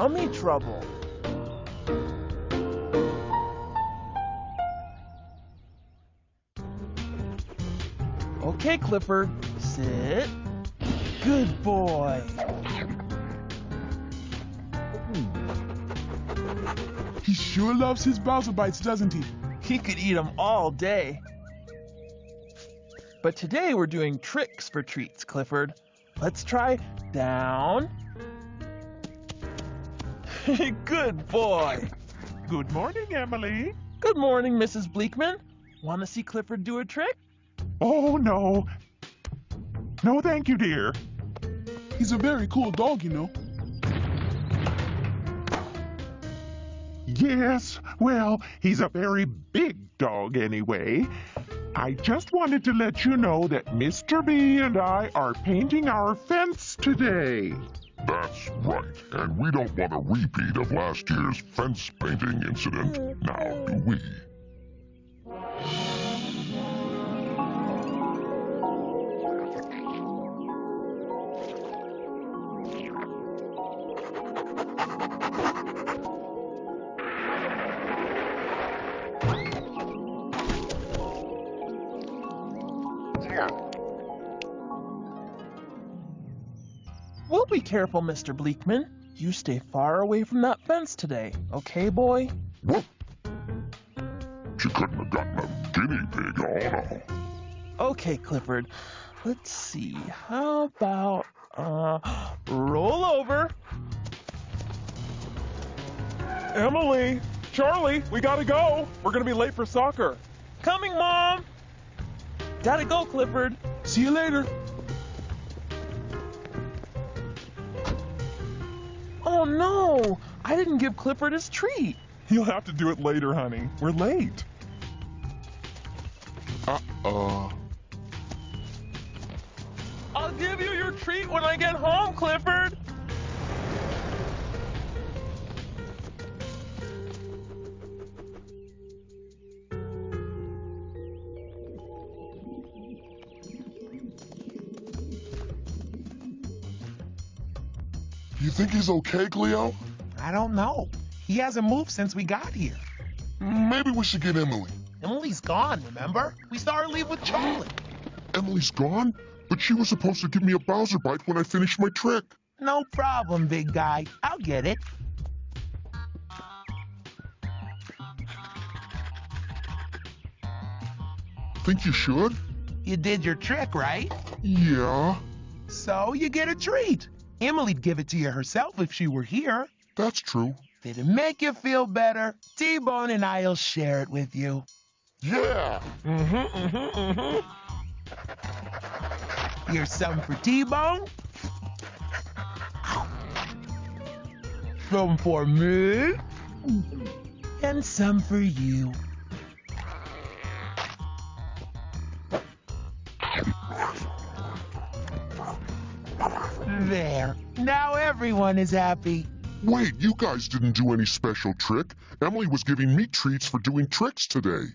tummy trouble. Okay, Clifford, sit. Good boy. He sure loves his Bowser bites, doesn't he? He could eat them all day. But today we're doing tricks for treats, Clifford. Let's try down. Good boy. Good morning, Emily. Good morning, Mrs. Bleakman. Want to see Clifford do a trick? Oh, no. No, thank you, dear. He's a very cool dog, you know. Yes, well, he's a very big dog anyway. I just wanted to let you know that Mr. B and I are painting our fence today. That's right, and we don't want a repeat of last year's fence painting incident, now do we? We'll be careful, Mr. Bleakman. You stay far away from that fence today, okay, boy? What? She couldn't have gotten a guinea pig, oh no. Okay, Clifford. Let's see. How about, roll over. Emily, Charlie, we gotta go. We're gonna be late for soccer. Coming, Mom! Gotta go, Clifford. See you later. Oh, no! I didn't give Clifford his treat. You'll have to do it later, honey. We're late. I'll give you your treat when I get home, Clifford. You think he's okay, Cleo? I don't know. He hasn't moved since we got here. Maybe we should get Emily. Emily's gone, remember? We saw her leave with Charlie. Emily's gone? But she was supposed to give me a Bowser bite when I finished my trick. No problem, big guy. I'll get it. Think you should? You did your trick, right? Yeah, So you get a treat. Emily'd give it to you herself if she were here. that's true. Did it make you feel better? T-Bone and I'll share it with you. Yeah! Here's some for T-Bone. Some for me. And some for you. There. Now everyone is happy. Wait, you guys didn't do any special trick. Emily was giving me treats for doing tricks today.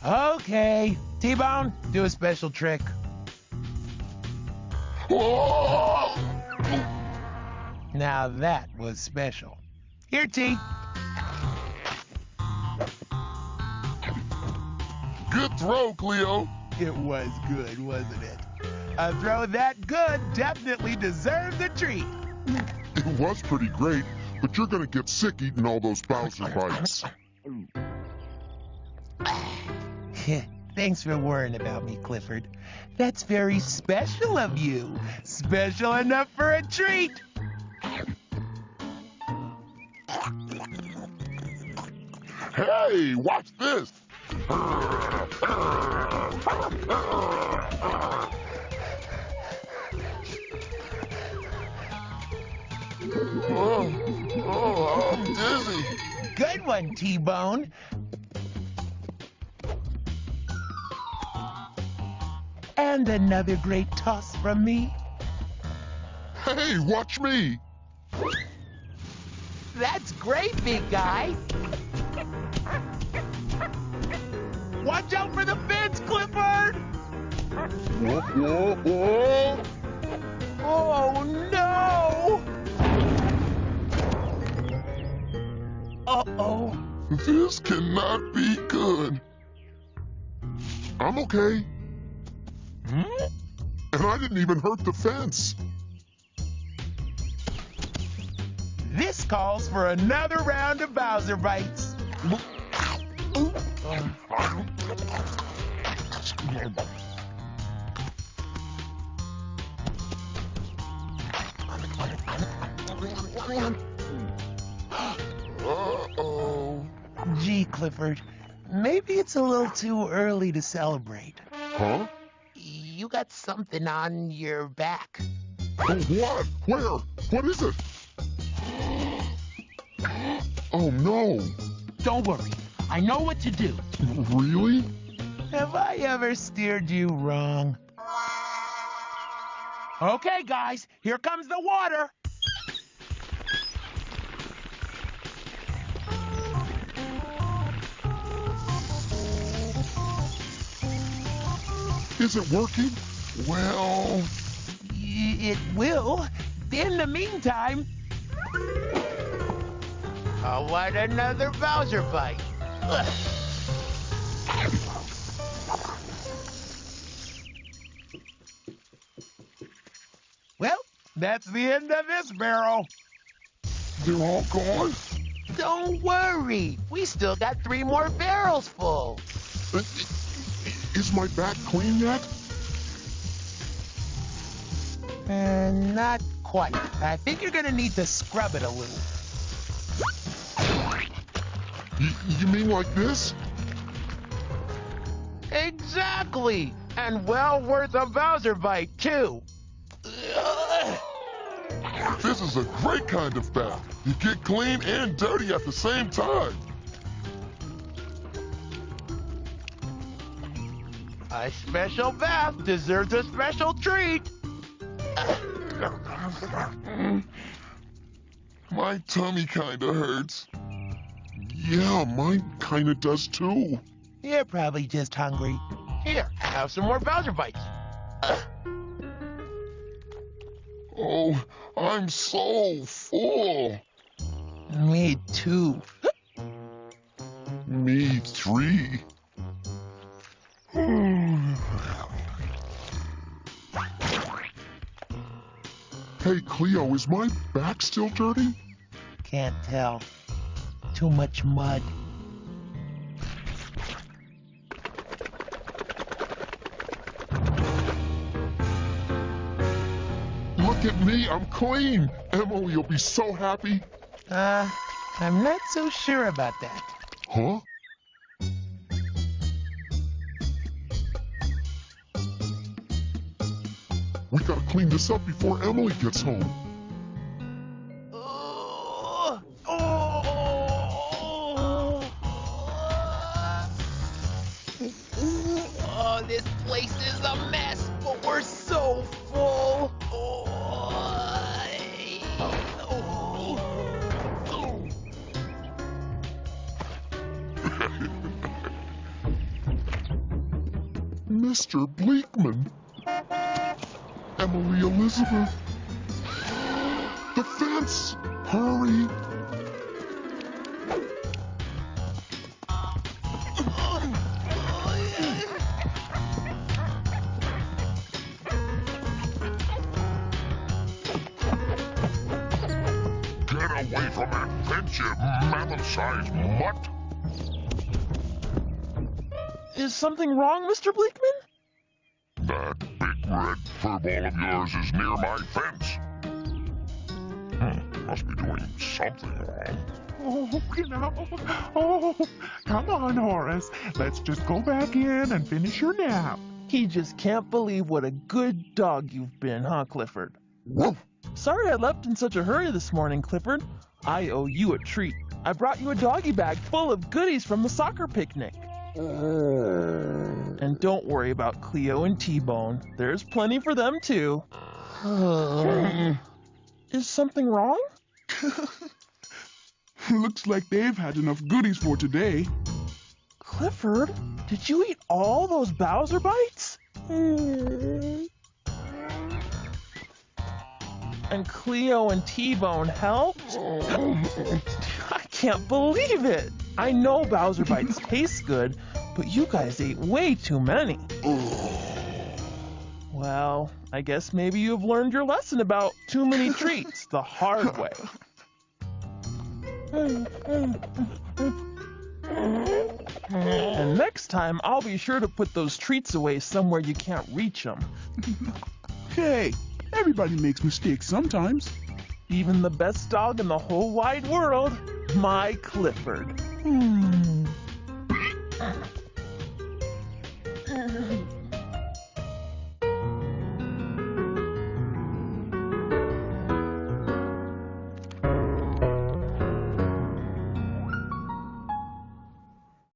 Okay. T-Bone, do a special trick. Whoa! Now that was special. Here, T. Good throw, Cleo. It was good, wasn't it? A throw that good definitely deserved a treat. It was pretty great, but you're gonna get sick eating all those Bowser bites. Thanks for worrying about me, Clifford. That's very special of you. Special enough for a treat. Hey, watch this! Oh, I'm dizzy. Good one, T-Bone. And another great toss from me. Hey, watch me. That's great, big guy. Watch out for the fence, Clifford! Whoa, whoa, whoa. Oh, no! Uh-oh. This cannot be good. I'm okay. And I didn't even hurt the fence. This calls for another round of Bowser bites. Uh-oh. Gee, Clifford, maybe it's a little too early to celebrate. Huh? You got something on your back. Oh, what? Where? What is it? Oh, no. Don't worry, I know what to do. Really? Have I ever steered you wrong? Okay, guys, here comes the water. Is it working? Well... It will. In the meantime... I want another Bowser bite. Ugh. Well, that's the end of this barrel. They're all gone? Don't worry. We still got 3 more barrels full. Is my back clean yet? Not quite. I think you're gonna need to scrub it a little. You mean like this? Exactly. And well worth a Bowser bite, too. This is a great kind of bath. You get clean and dirty at the same time. A special bath deserves a special treat. My tummy kinda hurts. Yeah, mine kinda does too. You're probably just hungry. Here, have some more Bowser bites. Oh, I'm so full. Me too. Me 3. Hey, Cleo, is my back still dirty? Can't tell. Too much mud. Look at me, I'm clean. Emily will be so happy. I'm not so sure about that. Huh? We gotta clean this up before Emily gets home. Oh, this place is a mess, but we're so full. Mr. Bleakman. Emily Elizabeth. The fence! Hurry! Get away from that fence, you mammoth-sized mutt! Is something wrong, Mr. Bleakman? That big red furball of yours is near my fence. Must be doing something wrong. Oh, Oh, come on, Horace. Let's just go back in and finish your nap. He just can't believe what a good dog you've been, huh, Clifford? Woof! Sorry I left in such a hurry this morning, Clifford. I owe you a treat. I brought you a doggy bag full of goodies from the soccer picnic. And don't worry about Cleo and T-Bone. There's plenty for them, too. Is something wrong? Looks like they've had enough goodies for today. Clifford, did you eat all those Bowser bites? And Cleo and T-Bone helped? I can't believe it. I know Bowser Bites taste good, but you guys ate way too many. Well, I guess maybe you've learned your lesson about too many treats the hard way. And next time, I'll be sure to put those treats away somewhere you can't reach them. Hey, everybody makes mistakes sometimes. Even the best dog in the whole wide world, my Clifford.